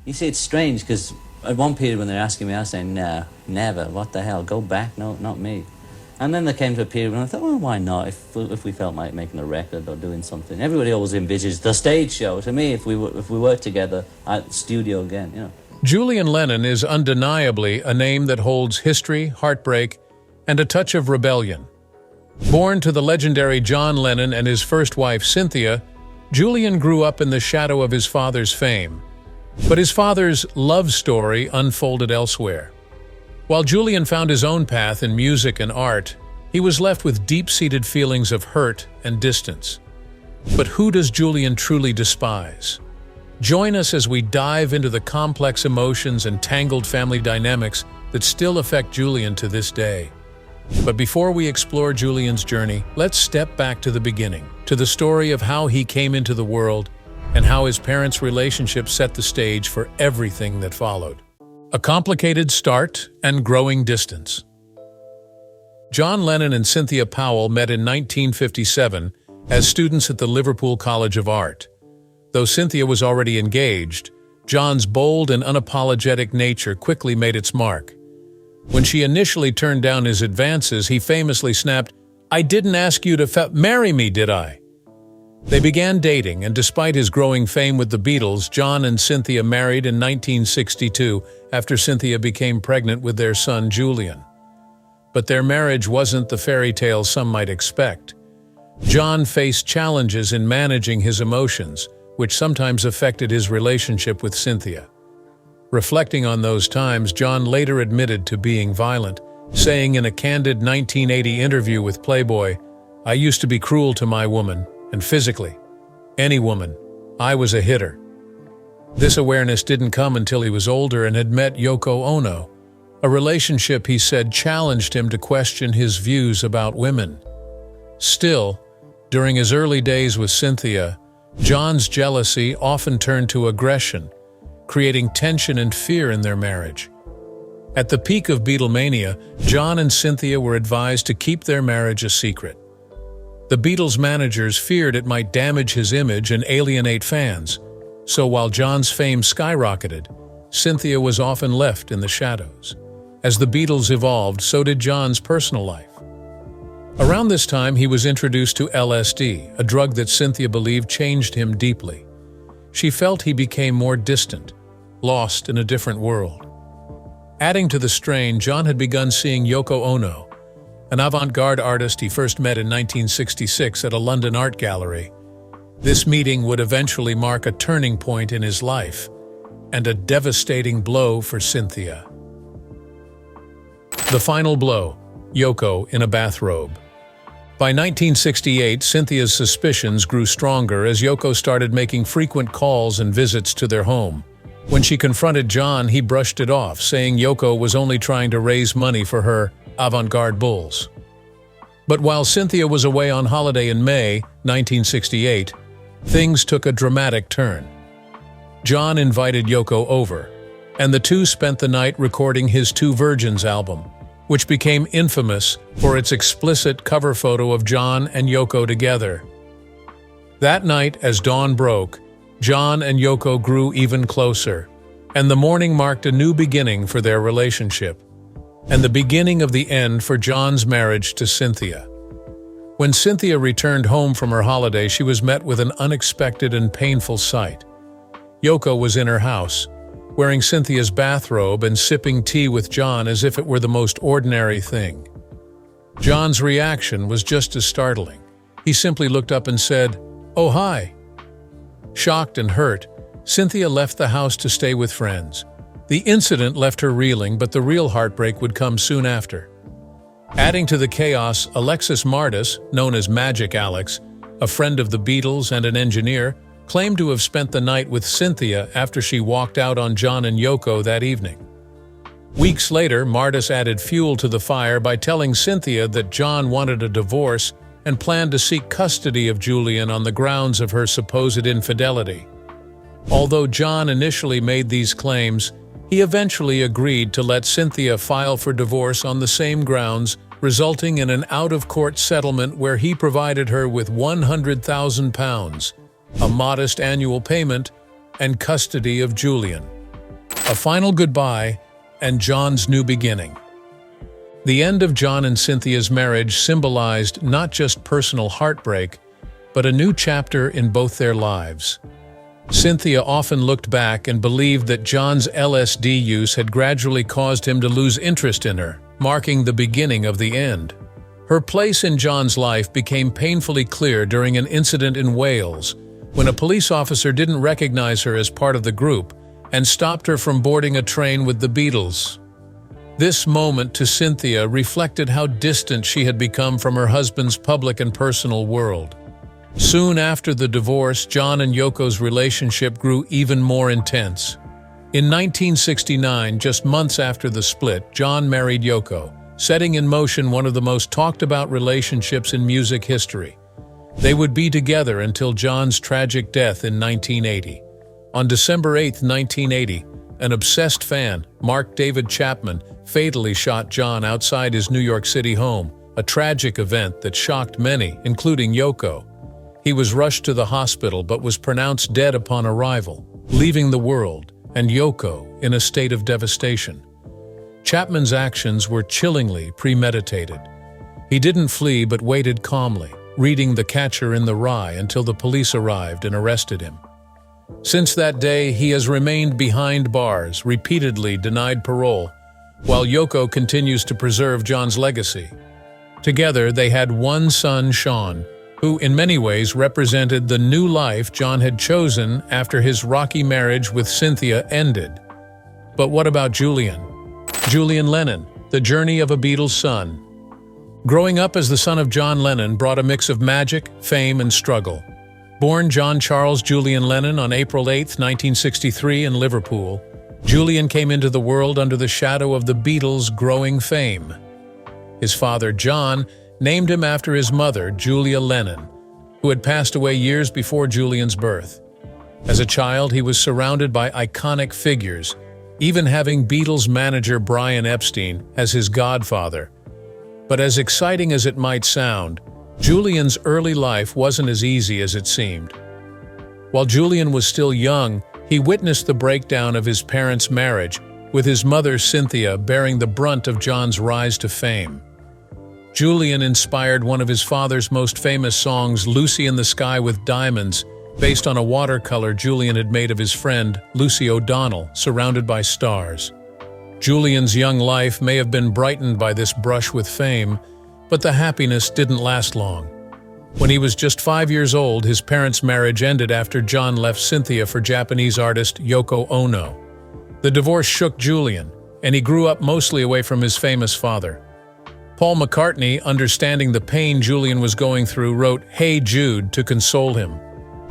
You see, it's strange, because at one period when they're asking me, I was saying, no, never, what the hell, go back, no, not me. And then there came to a period when I thought, well, why not, if we felt like making a record or doing something. Everybody always envisages the stage show. To me, if we worked together, at studio again, you know. Julian Lennon is undeniably a name that holds history, heartbreak, and a touch of rebellion. Born to the legendary John Lennon and his first wife, Cynthia, Julian grew up in the shadow of his father's fame. But his father's love story unfolded elsewhere. While Julian found his own path in music and art, he was left with deep-seated feelings of hurt and distance. But who does Julian truly despise? Join us as we dive into the complex emotions and tangled family dynamics that still affect Julian to this day. But before we explore Julian's journey, let's step back to the beginning, to the story of how he came into the world and how his parents' relationship set the stage for everything that followed. A complicated start and growing distance. John Lennon and Cynthia Powell met in 1957 as students at the Liverpool College of Art. Though Cynthia was already engaged, John's bold and unapologetic nature quickly made its mark. When she initially turned down his advances, he famously snapped, "I didn't ask you to marry me, did I?" They began dating, and despite his growing fame with the Beatles, John and Cynthia married in 1962 after Cynthia became pregnant with their son Julian. But their marriage wasn't the fairy tale some might expect. John faced challenges in managing his emotions, which sometimes affected his relationship with Cynthia. Reflecting on those times, John later admitted to being violent, saying in a candid 1980 interview with Playboy, "I used to be cruel to my woman, and physically. Any woman. I was a hitter." This awareness didn't come until he was older and had met Yoko Ono, a relationship he said challenged him to question his views about women. Still, during his early days with Cynthia, John's jealousy often turned to aggression, creating tension and fear in their marriage. At the peak of Beatlemania, John and Cynthia were advised to keep their marriage a secret. The Beatles' managers feared it might damage his image and alienate fans, so while John's fame skyrocketed, Cynthia was often left in the shadows. As the Beatles evolved, so did John's personal life. Around this time, he was introduced to LSD, a drug that Cynthia believed changed him deeply. She felt he became more distant, lost in a different world. Adding to the strain, John had begun seeing Yoko Ono, an avant-garde artist he first met in 1966 at a London art gallery. This meeting would eventually mark a turning point in his life, and a devastating blow for Cynthia. The final blow, Yoko in a bathrobe. By 1968, Cynthia's suspicions grew stronger as Yoko started making frequent calls and visits to their home. When she confronted John, he brushed it off, saying Yoko was only trying to raise money for her avant-garde bulls. But while Cynthia was away on holiday in May 1968, things took a dramatic turn. John invited Yoko over, and the two spent the night recording his Two Virgins album, which became infamous for its explicit cover photo of John and Yoko together. That night, as dawn broke, John and Yoko grew even closer, and the morning marked a new beginning for their relationship, and the beginning of the end for John's marriage to Cynthia. When Cynthia returned home from her holiday, she was met with an unexpected and painful sight. Yoko was in her house, wearing Cynthia's bathrobe and sipping tea with John as if it were the most ordinary thing. John's reaction was just as startling. He simply looked up and said, "Oh, hi." Shocked and hurt, Cynthia left the house to stay with friends. The incident left her reeling, but the real heartbreak would come soon after. Adding to the chaos, Alexis Martis, known as Magic Alex, a friend of the Beatles and an engineer, claimed to have spent the night with Cynthia after she walked out on John and Yoko that evening. Weeks later, Martis added fuel to the fire by telling Cynthia that John wanted a divorce and planned to seek custody of Julian on the grounds of her supposed infidelity. Although John initially made these claims, he eventually agreed to let Cynthia file for divorce on the same grounds, resulting in an out-of-court settlement where he provided her with £100,000, a modest annual payment, and custody of Julian. a final goodbye, and John's new beginning. The end of John and Cynthia's marriage symbolized not just personal heartbreak, but a new chapter in both their lives. Cynthia often looked back and believed that John's LSD use had gradually caused him to lose interest in her, marking the beginning of the end. Her place in John's life became painfully clear during an incident in Wales, when a police officer didn't recognize her as part of the group and stopped her from boarding a train with the Beatles. This moment to Cynthia reflected how distant she had become from her husband's public and personal world. Soon after the divorce, John and Yoko's relationship grew even more intense. In 1969, just months after the split, John married Yoko, setting in motion one of the most talked-about relationships in music history. They would be together until John's tragic death in 1980. On December 8, 1980, an obsessed fan, Mark David Chapman, fatally shot John outside his New York City home, a tragic event that shocked many, including Yoko. He was rushed to the hospital but was pronounced dead upon arrival, leaving the world and Yoko in a state of devastation. Chapman's actions were chillingly premeditated. He didn't flee but waited calmly, reading The Catcher in the Rye until the police arrived and arrested him. Since that day, he has remained behind bars, repeatedly denied parole, while Yoko continues to preserve John's legacy. Together, they had one son, Sean, who in many ways represented the new life John had chosen after his rocky marriage with Cynthia ended. But what about Julian? Julian Lennon, the journey of a Beatles son. Growing up as the son of John Lennon brought a mix of magic, fame, and struggle. Born John Charles Julian Lennon on April 8, 1963 in Liverpool, Julian came into the world under the shadow of the Beatles' growing fame. His father, John, named him after his mother, Julia Lennon, who had passed away years before Julian's birth. As a child, he was surrounded by iconic figures, even having Beatles manager Brian Epstein as his godfather. But as exciting as it might sound, Julian's early life wasn't as easy as it seemed. While Julian was still young, he witnessed the breakdown of his parents' marriage, with his mother Cynthia bearing the brunt of John's rise to fame. Julian inspired one of his father's most famous songs, Lucy in the Sky with Diamonds, based on a watercolor Julian had made of his friend, Lucy O'Donnell, surrounded by stars. Julian's young life may have been brightened by this brush with fame, but the happiness didn't last long. When he was just 5 years old, his parents' marriage ended after John left Cynthia for Japanese artist Yoko Ono. The divorce shook Julian, and he grew up mostly away from his famous father. Paul McCartney, understanding the pain Julian was going through, wrote "Hey Jude" to console him.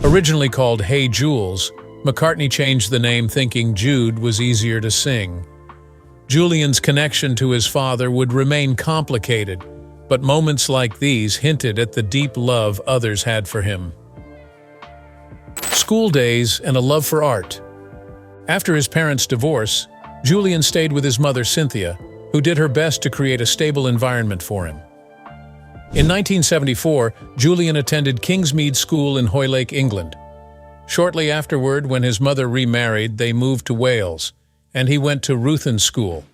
Originally called "Hey Jules," McCartney changed the name thinking Jude was easier to sing. Julian's connection to his father would remain complicated, but moments like these hinted at the deep love others had for him. School days and a love for art. After his parents' divorce, Julian stayed with his mother Cynthia, who did her best to create a stable environment for him. In 1974, Julian attended Kingsmead School in Hoylake, England. Shortly afterward, when his mother remarried, they moved to Wales, and he went to Ruthin School,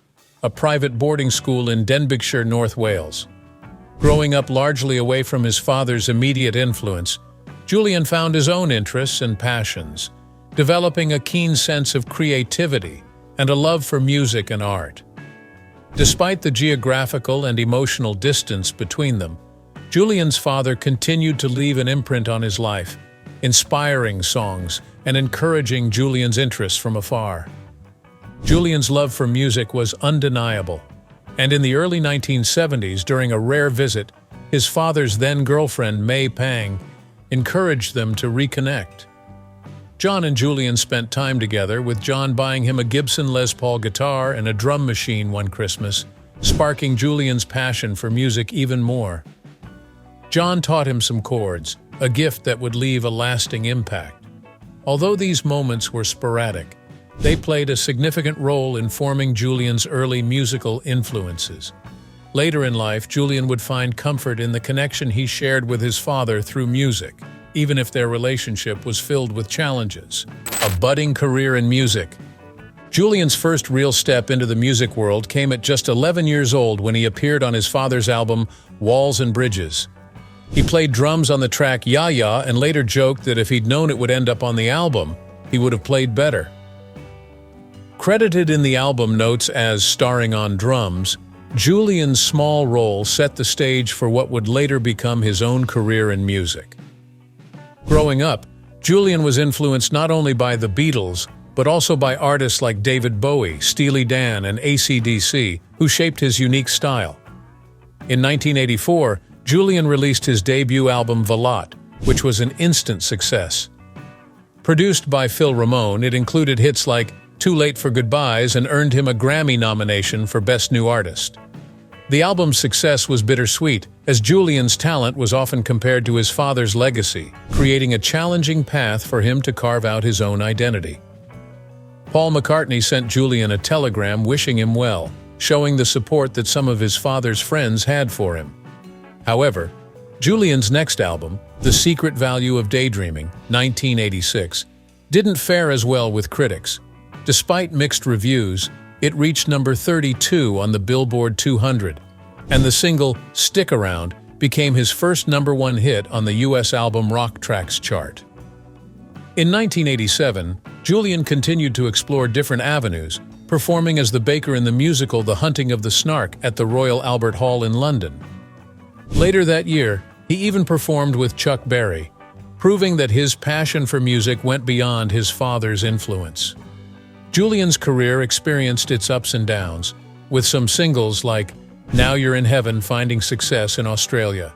a private boarding school in Denbighshire, North Wales. Growing up largely away from his father's immediate influence, Julian found his own interests and passions, developing a keen sense of creativity and a love for music and art. Despite the geographical and emotional distance between them, Julian's father continued to leave an imprint on his life, inspiring songs and encouraging Julian's interests from afar. Julian's love for music was undeniable, and in the early 1970s, during a rare visit, his father's then-girlfriend, May Pang, encouraged them to reconnect. John and Julian spent time together, with John buying him a Gibson Les Paul guitar and a drum machine one Christmas, sparking Julian's passion for music even more. John taught him some chords, a gift that would leave a lasting impact. Although these moments were sporadic, they played a significant role in forming Julian's early musical influences. Later in life, Julian would find comfort in the connection he shared with his father through music, even if their relationship was filled with challenges. A budding career in music. Julian's first real step into the music world came at just 11 years old when he appeared on his father's album, Walls and Bridges. He played drums on the track Ya Ya and later joked that if he'd known it would end up on the album, he would have played better. Credited in the album notes as starring on drums, Julian's small role set the stage for what would later become his own career in music. Growing up, Julian was influenced not only by the Beatles, but also by artists like David Bowie, Steely Dan, and AC/DC, who shaped his unique style. In 1984, Julian released his debut album Veloute, which was an instant success. Produced by Phil Ramone, it included hits like Too Late for Goodbyes and earned him a Grammy nomination for Best New Artist. The album's success was bittersweet, as Julian's talent was often compared to his father's legacy, creating a challenging path for him to carve out his own identity. Paul McCartney sent Julian a telegram wishing him well, showing the support that some of his father's friends had for him. However, Julian's next album, The Secret Value of Daydreaming, 1986, didn't fare as well with critics. Despite mixed reviews, it reached number 32 on the Billboard 200, and the single Stick Around became his first #1 hit on the US album Rock Tracks chart. In 1987, Julian continued to explore different avenues, performing as the baker in the musical The Hunting of the Snark at the Royal Albert Hall in London. Later that year, he even performed with Chuck Berry, proving that his passion for music went beyond his father's influence. Julian's career experienced its ups and downs, with some singles like Now You're in Heaven finding success in Australia.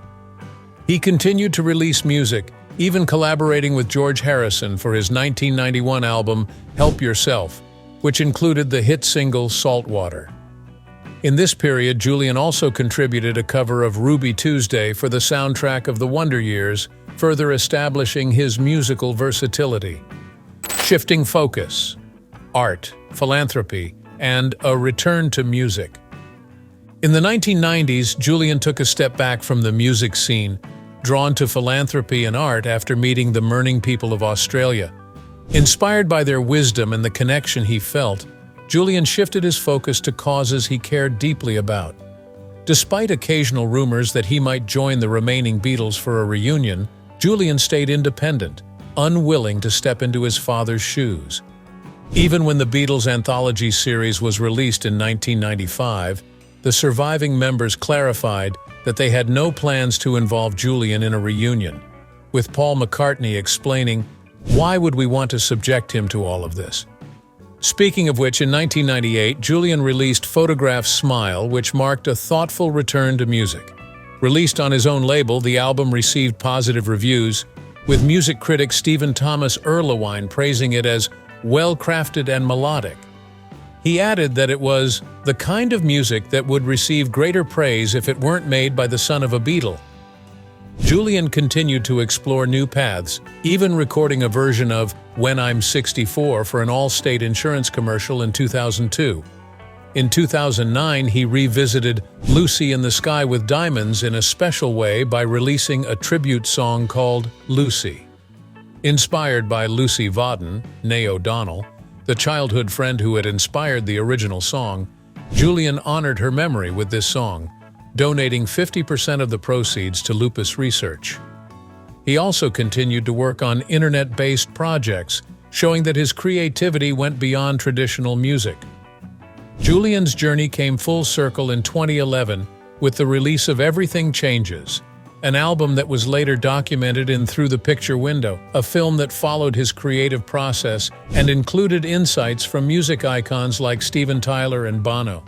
He continued to release music, even collaborating with George Harrison for his 1991 album Help Yourself, which included the hit single Saltwater. In this period, Julian also contributed a cover of Ruby Tuesday for the soundtrack of The Wonder Years, further establishing his musical versatility. Shifting focus, art, philanthropy, and a return to music. In the 1990s, Julian took a step back from the music scene, drawn to philanthropy and art after meeting the Mirning people of Australia. Inspired by their wisdom and the connection he felt, Julian shifted his focus to causes he cared deeply about. Despite occasional rumors that he might join the remaining Beatles for a reunion, Julian stayed independent, unwilling to step into his father's shoes. Even when the Beatles anthology series was released in 1995, the surviving members clarified that they had no plans to involve Julian in a reunion, with Paul McCartney explaining, "Why would we want to subject him to all of this?" Speaking of which, in 1998, Julian released Photograph Smile, which marked a thoughtful return to music. Released on his own label, the album received positive reviews, with music critic Stephen Thomas Erlewine praising it as well-crafted and melodic. He added that it was the kind of music that would receive greater praise if it weren't made by the son of a Beatle. Julian continued to explore new paths, even recording a version of When I'm 64 for an Allstate insurance commercial in 2002. In 2009, he revisited Lucy in the Sky with Diamonds in a special way by releasing a tribute song called Lucy. Inspired by Lucy Vaughton, née O'Donnell, the childhood friend who had inspired the original song, Julian honored her memory with this song, donating 50% of the proceeds to lupus research. He also continued to work on internet-based projects, showing that his creativity went beyond traditional music. Julian's journey came full circle in 2011 with the release of Everything Changes, an album that was later documented in Through the Picture Window, a film that followed his creative process and included insights from music icons like Steven Tyler and Bono.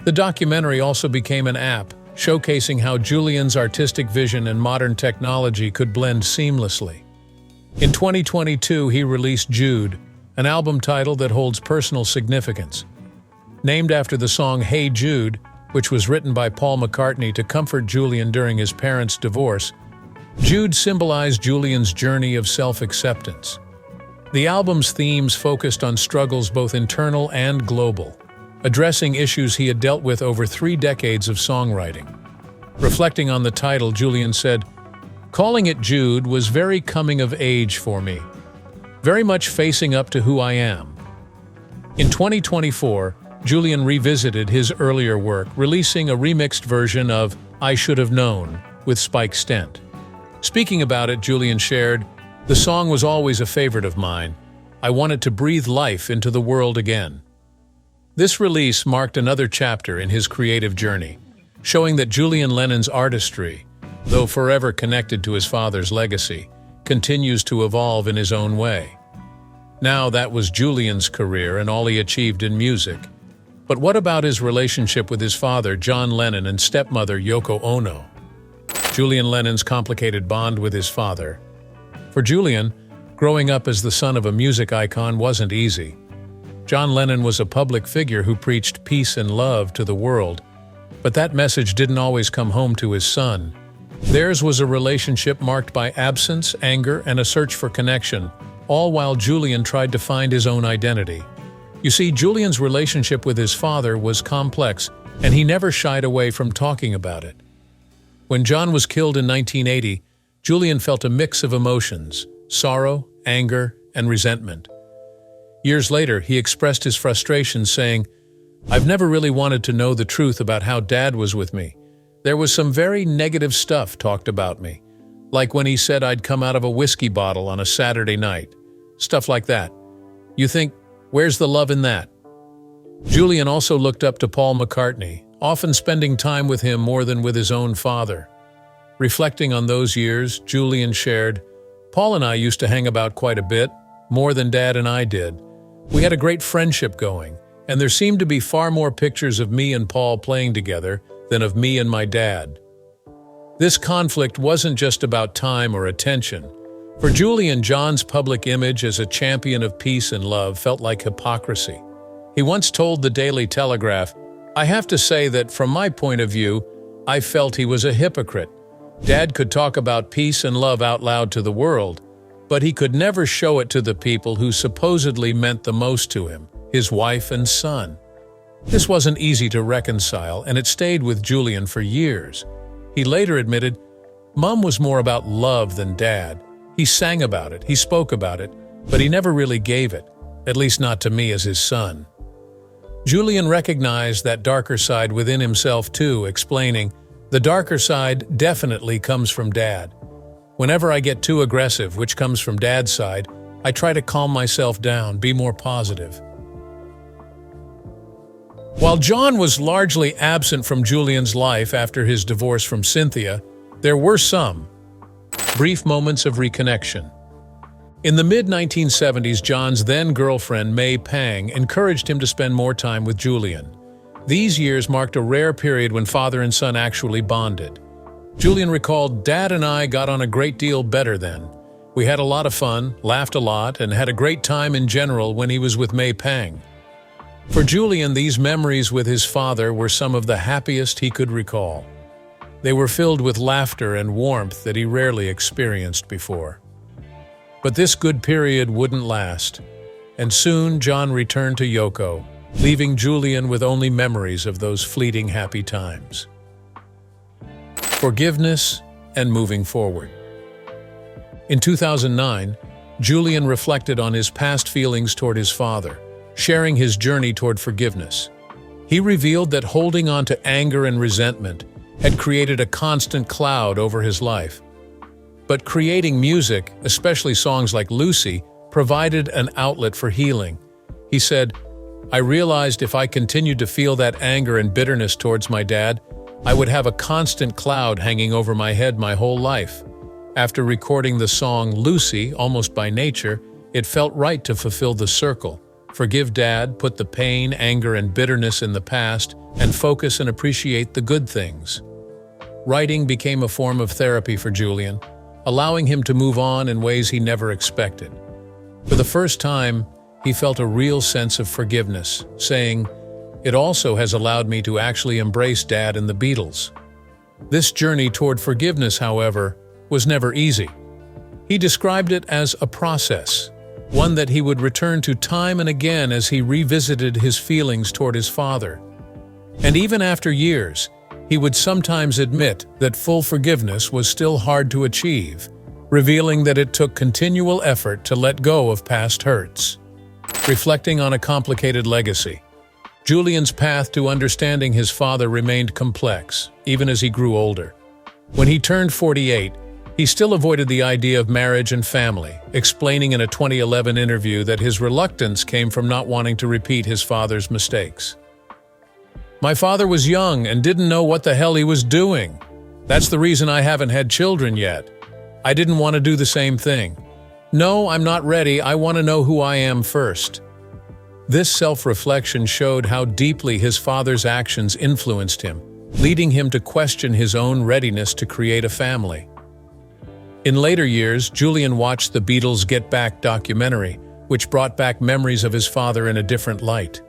The documentary also became an app, showcasing how Julian's artistic vision and modern technology could blend seamlessly. In 2022, he released Jude, an album title that holds personal significance. Named after the song Hey Jude, which was written by Paul McCartney to comfort Julian during his parents' divorce, Jude symbolized Julian's journey of self-acceptance. The album's themes focused on struggles both internal and global, addressing issues he had dealt with over 3 decades of songwriting. Reflecting on the title, Julian said, "Calling it Jude was very coming of age for me, very much facing up to who I am. In 2024, Julian revisited his earlier work, releasing a remixed version of I Should Have Known with Spike Stent. Speaking about it, Julian shared, "The song was always a favorite of mine. I wanted to breathe life into the world again." This release marked another chapter in his creative journey, showing that Julian Lennon's artistry, though forever connected to his father's legacy, continues to evolve in his own way. Now that was Julian's career and all he achieved in music. But what about his relationship with his father, John Lennon, and stepmother, Yoko Ono? Julian Lennon's complicated bond with his father. For Julian, growing up as the son of a music icon wasn't easy. John Lennon was a public figure who preached peace and love to the world, but that message didn't always come home to his son. Theirs was a relationship marked by absence, anger, and a search for connection, all while Julian tried to find his own identity. You see, Julian's relationship with his father was complex, and he never shied away from talking about it. When John was killed in 1980, Julian felt a mix of emotions: sorrow, anger, and resentment. Years later, he expressed his frustration, saying, "I've never really wanted to know the truth about how Dad was with me. There was some very negative stuff talked about me, like when he said I'd come out of a whiskey bottle on a Saturday night. Stuff like that. You think, where's the love in that?" Julian also looked up to Paul McCartney, often spending time with him more than with his own father. Reflecting on those years, Julian shared, "Paul and I used to hang about quite a bit, more than Dad and I did. We had a great friendship going, and there seemed to be far more pictures of me and Paul playing together than of me and my dad." This conflict wasn't just about time or attention. For Julian, John's public image as a champion of peace and love felt like hypocrisy. He once told the Daily Telegraph, "I have to say that from my point of view, I felt he was a hypocrite. Dad could talk about peace and love out loud to the world, but he could never show it to the people who supposedly meant the most to him, his wife and son." This wasn't easy to reconcile, and it stayed with Julian for years. He later admitted, "Mom was more about love than Dad. He sang about it, he spoke about it, but he never really gave it, at least not to me as his son." Julian recognized that darker side within himself too, explaining, "The darker side definitely comes from Dad. Whenever I get too aggressive, which comes from Dad's side, I try to calm myself down, be more positive." While John was largely absent from Julian's life after his divorce from Cynthia, there were some brief moments of reconnection. In the mid-1970s, John's then-girlfriend, May Pang, encouraged him to spend more time with Julian. These years marked a rare period when father and son actually bonded. Julian recalled, "Dad and I got on a great deal better then. We had a lot of fun, laughed a lot, and had a great time in general when he was with May Pang." For Julian, these memories with his father were some of the happiest he could recall. They were filled with laughter and warmth that he rarely experienced before. But this good period wouldn't last, and soon John returned to Yoko, leaving Julian with only memories of those fleeting happy times. Forgiveness and moving forward. In 2009, Julian reflected on his past feelings toward his father, sharing his journey toward forgiveness. He revealed that holding on to anger and resentment had created a constant cloud over his life. But creating music, especially songs like Lucy, provided an outlet for healing. He said, "I realized if I continued to feel that anger and bitterness towards my dad, I would have a constant cloud hanging over my head my whole life. After recording the song Lucy, almost by nature, it felt right to fulfill the circle. Forgive Dad, put the pain, anger, and bitterness in the past, and focus and appreciate the good things." Writing became a form of therapy for Julian, allowing him to move on in ways he never expected. For the first time, he felt a real sense of forgiveness, saying, "It also has allowed me to actually embrace Dad and the Beatles." This journey toward forgiveness, however, was never easy. He described it as a process, one that he would return to time and again as he revisited his feelings toward his father. And even after years, he would sometimes admit that full forgiveness was still hard to achieve, revealing that it took continual effort to let go of past hurts. reflecting on a complicated legacy. Julian's path to understanding his father remained complex, even as he grew older. When he turned 48, he still avoided the idea of marriage and family, explaining in a 2011 interview that his reluctance came from not wanting to repeat his father's mistakes. "My father was young and didn't know what the hell he was doing. That's the reason I haven't had children yet. I didn't want to do the same thing. No, I'm not ready. I want to know who I am first." This self-reflection showed how deeply his father's actions influenced him, leading him to question his own readiness to create a family. In later years, Julian watched the Beatles' Get Back documentary, which brought back memories of his father in a different light.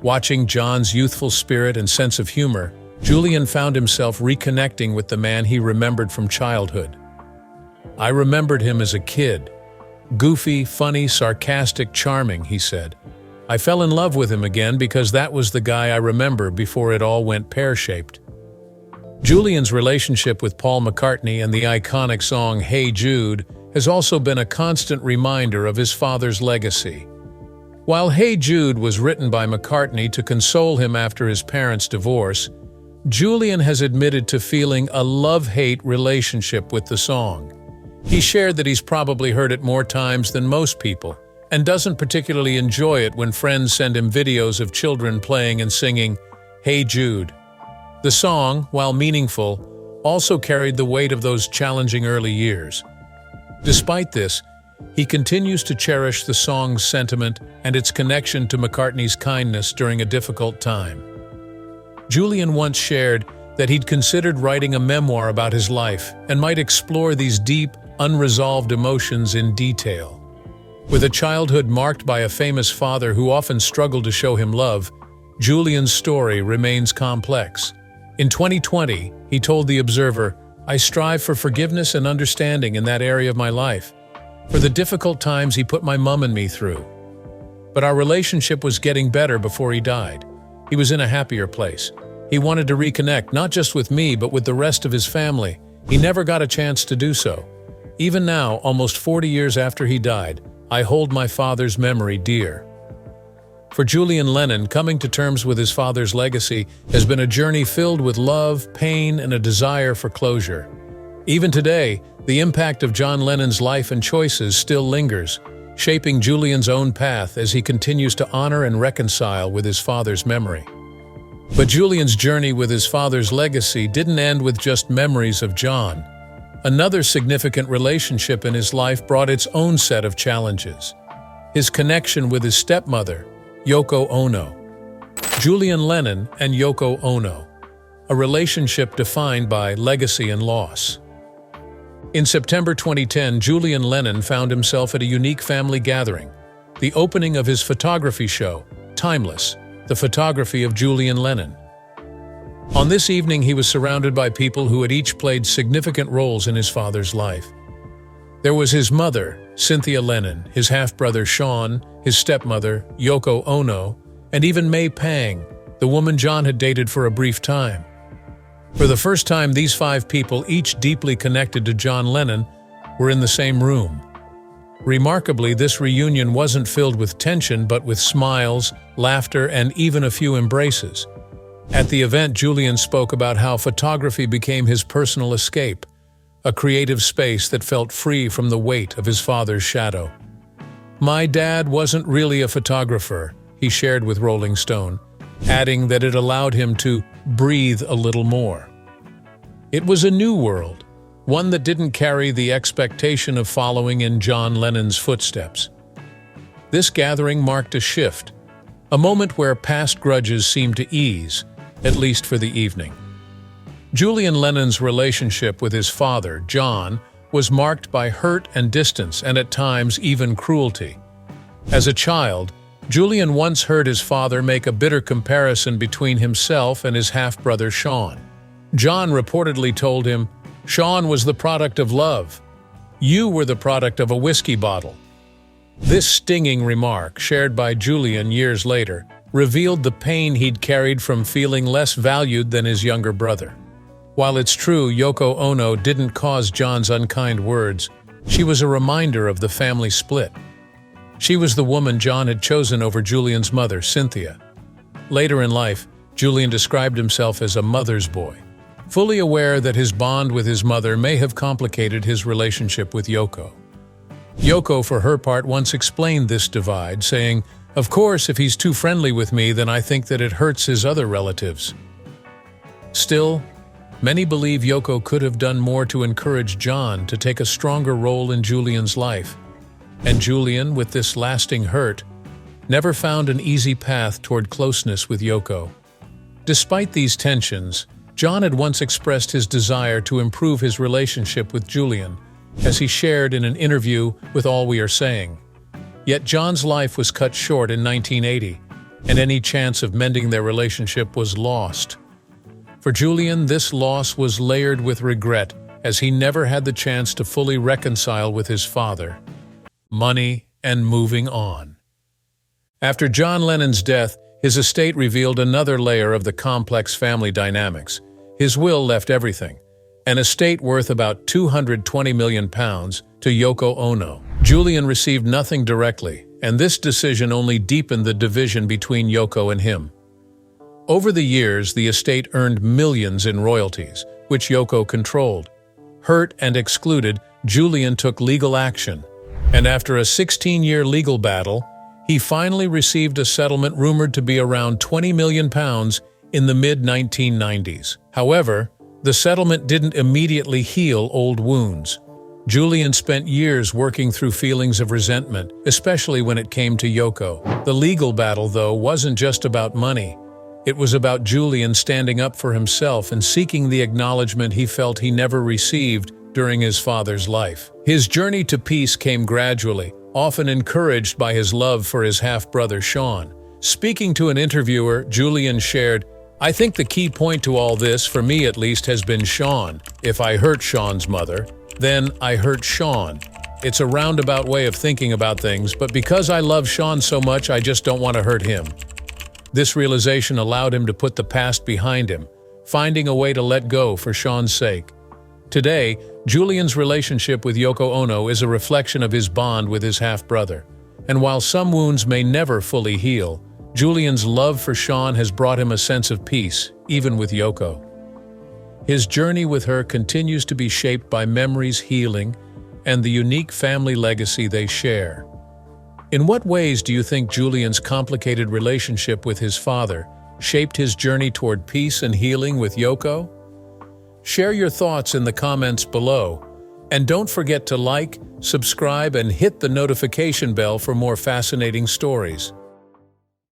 Watching John's youthful spirit and sense of humor, Julian found himself reconnecting with the man he remembered from childhood. "I remembered him as a kid. Goofy, funny, sarcastic, charming," he said. "I fell in love with him again because that was the guy I remember before it all went pear-shaped." Julian's relationship with Paul McCartney and the iconic song Hey Jude has also been a constant reminder of his father's legacy. While Hey Jude was written by McCartney to console him after his parents' divorce, Julian has admitted to feeling a love-hate relationship with the song. He shared that he's probably heard it more times than most people, and doesn't particularly enjoy it when friends send him videos of children playing and singing Hey Jude. The song, while meaningful, also carried the weight of those challenging early years. Despite this, he continues to cherish the song's sentiment and its connection to McCartney's kindness during a difficult time. Julian once shared that he'd considered writing a memoir about his life and might explore these deep, unresolved emotions in detail. With a childhood marked by a famous father who often struggled to show him love, Julian's story remains complex. In 2020, he told The Observer, "I strive for forgiveness and understanding in that area of my life, for the difficult times he put my mom and me through. But our relationship was getting better before he died. He was in a happier place. He wanted to reconnect, not just with me, but with the rest of his family. He never got a chance to do so. Even now, almost 40 years after he died, I hold my father's memory dear." For Julian Lennon, coming to terms with his father's legacy has been a journey filled with love, pain, and a desire for closure. Even today, the impact of John Lennon's life and choices still lingers, shaping Julian's own path as he continues to honor and reconcile with his father's memory. But Julian's journey with his father's legacy didn't end with just memories of John. Another significant relationship in his life brought its own set of challenges: his connection with his stepmother, Yoko Ono. Julian Lennon and Yoko Ono, a relationship defined by legacy and loss. In September 2010, Julian Lennon found himself at a unique family gathering, the opening of his photography show, Timeless, the photography of Julian Lennon. On this evening, he was surrounded by people who had each played significant roles in his father's life. There was his mother, Cynthia Lennon, his half-brother Sean, his stepmother, Yoko Ono, and even May Pang, the woman John had dated for a brief time. For the first time, these 5 people, each deeply connected to John Lennon, were in the same room. Remarkably, this reunion wasn't filled with tension, but with smiles, laughter, and even a few embraces. At the event, Julian spoke about how photography became his personal escape, a creative space that felt free from the weight of his father's shadow. "My dad wasn't really a photographer," he shared with Rolling Stone, adding that it allowed him to breathe a little more. It was a new world, one that didn't carry the expectation of following in John Lennon's footsteps. This gathering marked a shift, a moment where past grudges seemed to ease, at least for the evening. Julian Lennon's relationship with his father, John, was marked by hurt and distance, and at times even cruelty. As a child, Julian once heard his father make a bitter comparison between himself and his half-brother Sean. John reportedly told him, "Sean was the product of love. You were the product of a whiskey bottle." This stinging remark, shared by Julian years later, revealed the pain he'd carried from feeling less valued than his younger brother. While it's true Yoko Ono didn't cause John's unkind words, she was a reminder of the family split. She was the woman John had chosen over Julian's mother, Cynthia. Later in life, Julian described himself as a mother's boy, fully aware that his bond with his mother may have complicated his relationship with Yoko. Yoko, for her part, once explained this divide, saying, "Of course, if he's too friendly with me, then I think that it hurts his other relatives." Still, many believe Yoko could have done more to encourage John to take a stronger role in Julian's life. And Julian, with this lasting hurt, never found an easy path toward closeness with Yoko. Despite these tensions, John had once expressed his desire to improve his relationship with Julian, as he shared in an interview with All We Are Saying. Yet John's life was cut short in 1980, and any chance of mending their relationship was lost. For Julian, this loss was layered with regret, as he never had the chance to fully reconcile with his father, money, and moving on. After John Lennon's death, his estate revealed another layer of the complex family dynamics. His will left everything, an estate worth about £220 million to Yoko Ono. Julian received nothing directly, and this decision only deepened the division between Yoko and him. Over the years, the estate earned millions in royalties, which Yoko controlled. Hurt and excluded, Julian took legal action, and after a 16-year legal battle, he finally received a settlement rumored to be around £20 million in the mid-1990s. However, the settlement didn't immediately heal old wounds. Julian spent years working through feelings of resentment, especially when it came to Yoko. The legal battle, though, wasn't just about money. It was about Julian standing up for himself and seeking the acknowledgement he felt he never received during his father's life. His journey to peace came gradually, often encouraged by his love for his half-brother Sean. Speaking to an interviewer, Julian shared, "I think the key point to all this, for me at least, has been Sean. If I hurt Sean's mother, then I hurt Sean. It's a roundabout way of thinking about things, but because I love Sean so much, I just don't want to hurt him." This realization allowed him to put the past behind him, finding a way to let go for Sean's sake. Today, Julian's relationship with Yoko Ono is a reflection of his bond with his half-brother. And while some wounds may never fully heal, Julian's love for Sean has brought him a sense of peace, even with Yoko. His journey with her continues to be shaped by memories, healing, and the unique family legacy they share. In what ways do you think Julian's complicated relationship with his father shaped his journey toward peace and healing with Yoko? Share your thoughts in the comments below, and don't forget to like, subscribe, and hit the notification bell for more fascinating stories.